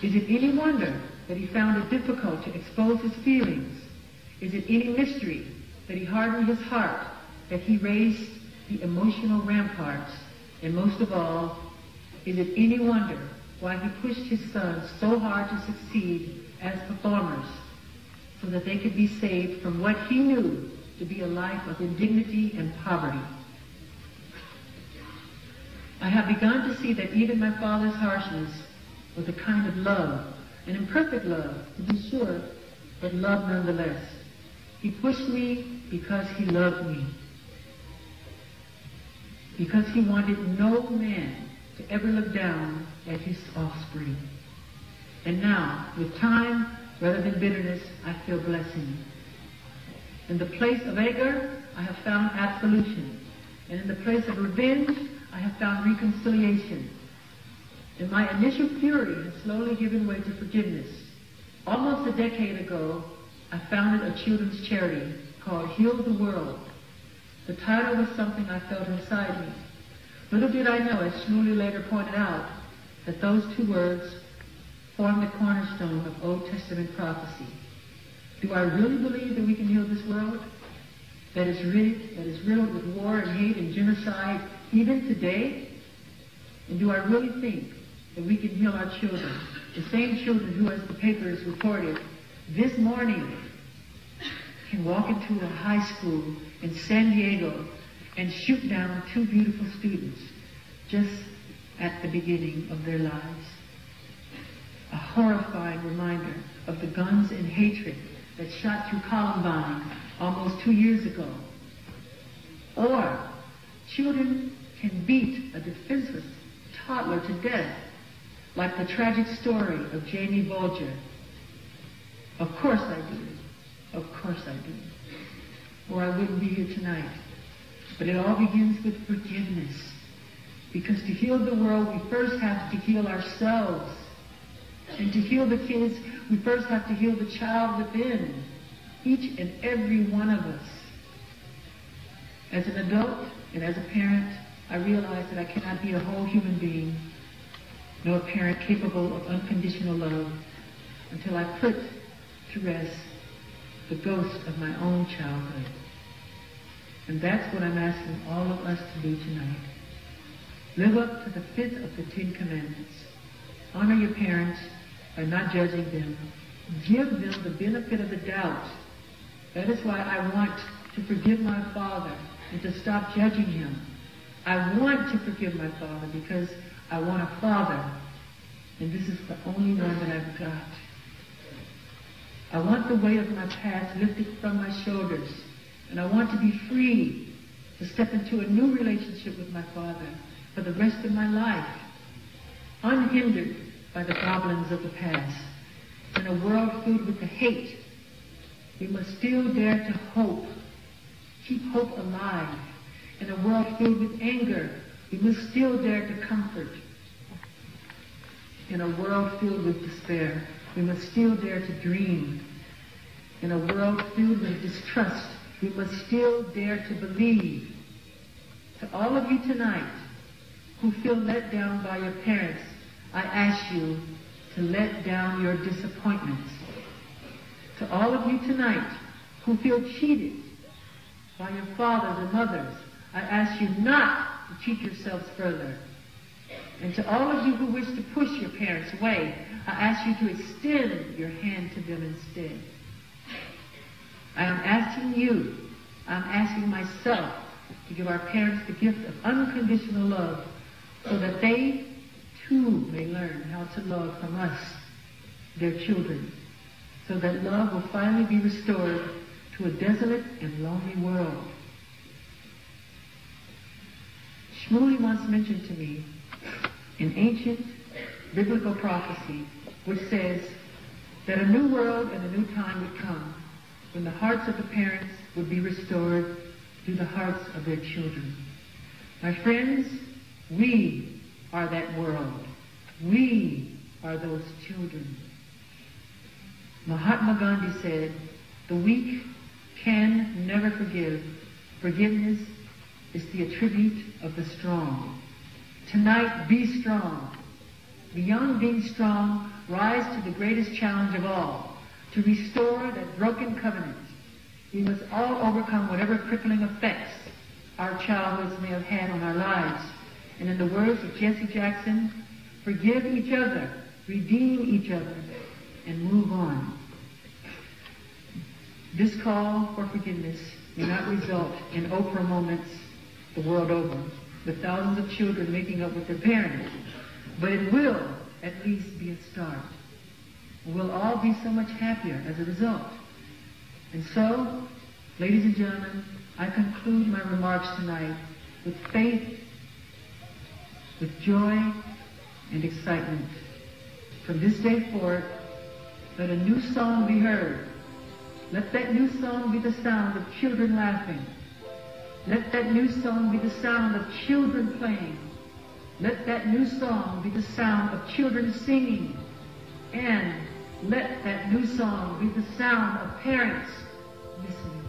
Is it any wonder that he found it difficult to expose his feelings? Is it any mystery that he hardened his heart, that he raised the emotional ramparts? And most of all, is it any wonder why he pushed his sons so hard to succeed as performers, so that they could be saved from what he knew to be a life of indignity and poverty? I have begun to see that even my father's harshness was a kind of love, an imperfect love, to be sure, but love nonetheless. He pushed me because he loved me, because he wanted no man to ever look down at his offspring. And now, with time rather than bitterness, I feel blessing. In the place of anger, I have found absolution. And in the place of revenge, I have found reconciliation. And my initial fury has slowly given way to forgiveness. Almost a decade ago, I founded a children's charity called Heal the World. The title was something I felt inside me. Little did I know, as Shmuley later pointed out, that those two words form the cornerstone of Old Testament prophecy. Do I really believe that we can heal this world that is riddled with war and hate and genocide even today? And do I really think that we can heal our children, the same children who, as the papers reported, this morning can walk into a high school in San Diego and shoot down two beautiful students just at the beginning of their lives? A horrifying reminder of the guns and hatred that shot through Columbine almost 2 years ago. Or children can beat a defenseless toddler to death, like the tragic story of Jamie Bulger. Of course I do. Of course I do. Or I wouldn't be here tonight. But it all begins with forgiveness. Because to heal the world, we first have to heal ourselves. And to heal the kids, we first have to heal the child within. Each and every one of us. As an adult and as a parent, I realize that I cannot be a whole human being, nor a parent capable of unconditional love, until I put to rest the ghost of my own childhood. And that's what I'm asking all of us to do tonight. Live up to the 5th of the 10 Commandments. Honor your parents by not judging them. Give them the benefit of the doubt. That is why I want to forgive my father and to stop judging him. I want to forgive my father because I want a father, and this is the only one that I've got. I want the weight of my past lifted from my shoulders, and I want to be free to step into a new relationship with my father for the rest of my life, unhindered by the goblins of the past. In a world filled with the hate, we must still dare to hope, keep hope alive. In a world filled with anger, we must still dare to comfort. In a world filled with despair, we must still dare to dream. In a world filled with distrust, we must still dare to believe. To all of you tonight who feel let down by your parents, I ask you to let down your disappointments. To all of you tonight who feel cheated by your fathers and mothers, I ask you not to cheat yourselves further. And to all of you who wish to push your parents away, I ask you to extend your hand to them instead. I am asking you, I'm asking myself to give our parents the gift of unconditional love so that they too may learn how to love from us, their children, so that love will finally be restored to a desolate and lonely world. Shmuley once mentioned to me an ancient biblical prophecy which says that a new world and a new time would come when the hearts of the parents would be restored to the hearts of their children. My friends, we are that world. We are those children. Mahatma Gandhi said, "The weak can never forgive. Forgiveness is the attribute of the strong." Tonight, be strong. Beyond being strong, rise to the greatest challenge of all, to restore that broken covenant. We must all overcome whatever crippling effects our childhoods may have had on our lives. And in the words of Jesse Jackson, forgive each other, redeem each other, and move on. This call for forgiveness may not result in Oprah moments the world over, with thousands of children making up with their parents, but it will at least be a start. We'll all be so much happier as a result. And so, ladies and gentlemen, I conclude my remarks tonight with faith, with joy, and excitement. From this day forward, let a new song be heard. Let that new song be the sound of children laughing. Let that new song be the sound of children playing. Let that new song be the sound of children singing. And let that new song be the sound of parents listening.